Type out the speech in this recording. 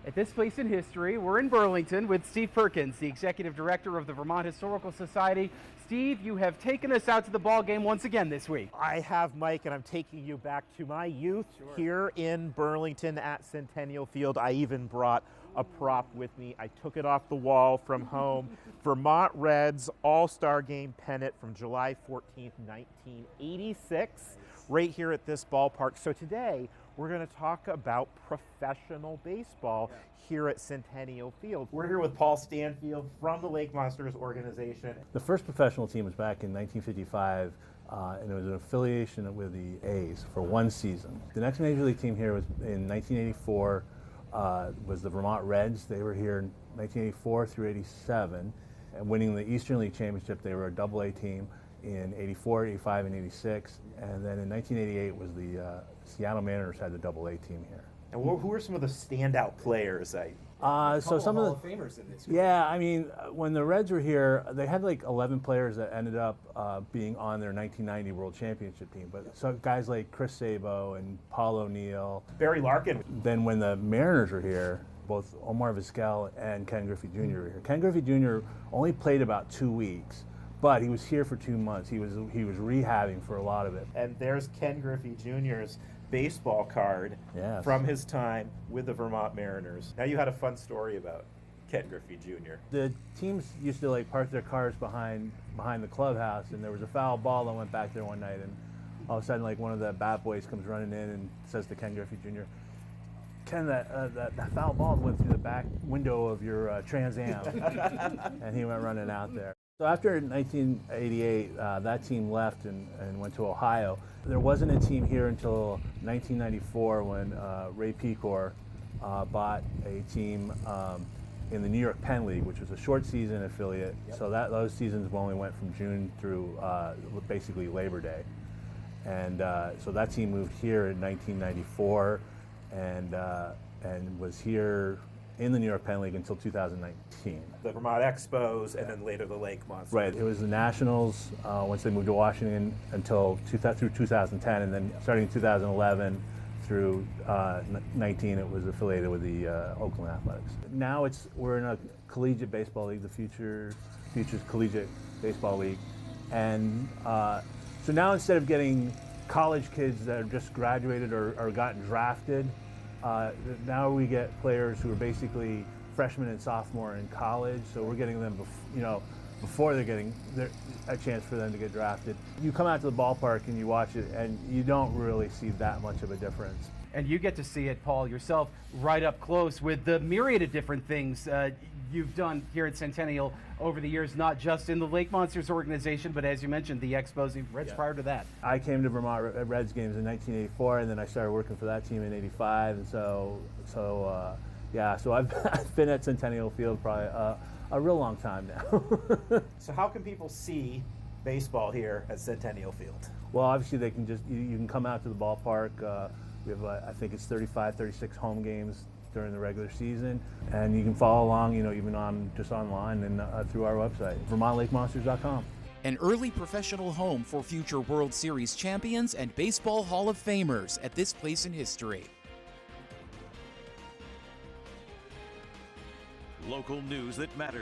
At this place in history, we're in Burlington with Steve Perkins, the Executive Director of the Vermont Historical Society. Steve, you have taken us out to the ball game once again this week. I have, Mike, and I'm taking you back to my youth here in Burlington at Centennial Field. I even brought a prop with me. I took it off the wall from home. Vermont Reds All-Star Game pennant from July 14th, 1986, right here at this ballpark. So today, we're going to talk about professional baseball here at Centennial Field. We're here with Paul Stanfield from the Lake Monsters organization. The first professional team was back in 1955, and it was an affiliation with the A's for one season. The next major league team here was in 1984, was the Vermont Reds. They were here in 1984 through 87, and winning the Eastern League Championship. They were a Double-A team in 84, 85, and 86, and then in 1988 was the Seattle Mariners had the Double-A team here. And who are some of the standout players? So some of the Famers in this group. Yeah, I mean, when the Reds were here, they had like 11 players that ended up being on their 1990 World Championship team. But so guys like Chris Sabo and Paul O'Neill. Barry Larkin. Then when the Mariners were here, both Omar Vizquel and Ken Griffey Jr. were here. Ken Griffey Jr. only played about 2 weeks, but he was here for 2 months. He was rehabbing for a lot of it. And there's Ken Griffey Jr.'s baseball card from his time with the Vermont Mariners. Now, you had a fun story about Ken Griffey Jr. The teams used to like park their cars behind the clubhouse, and there was a foul ball that went back there one night, and all of a sudden, like, one of the bat boys comes running in and says to Ken Griffey Jr., "Ken, that foul ball went through the back window of your Trans Am," and he went running out there. So after 1988, that team left and went to Ohio. There wasn't a team here until 1994 when Ray Pecor bought a team in the New York Penn League, which was a short season affiliate. So those seasons only went from June through basically Labor Day. And so that team moved here in 1994 and was here in the New York Penn League until 2019. The Vermont Expos, and then later the Lake Monsters. Right, it was the Nationals once they moved to Washington through 2010, and then starting in 2011 through 19, it was affiliated with the Oakland Athletics. Now we're in a collegiate baseball league, the Futures Collegiate Baseball League, and so now instead of getting college kids that have just graduated or gotten drafted, now we get players who are basically freshmen and sophomore in college, so we're getting them before they're getting a chance for them to get drafted. You come out to the ballpark and you watch it, and you don't really see that much of a difference. And you get to see it, Paul, yourself right up close with the myriad of different things you've done here at Centennial over the years, not just in the Lake Monsters organization, but as you mentioned, the Expos, the Reds prior to that. I came to Vermont Reds games in 1984, and then I started working for that team in '85, and so I've been at Centennial Field probably a real long time now. So how can people see baseball here at Centennial Field? Well, obviously they can you can come out to the ballpark. We have I think it's 35, 36 home games during the regular season, and you can follow along, even just online and through our website, VermontLakeMonsters.com. An early professional home for future World Series champions and Baseball Hall of Famers at this place in history. Local news that matters.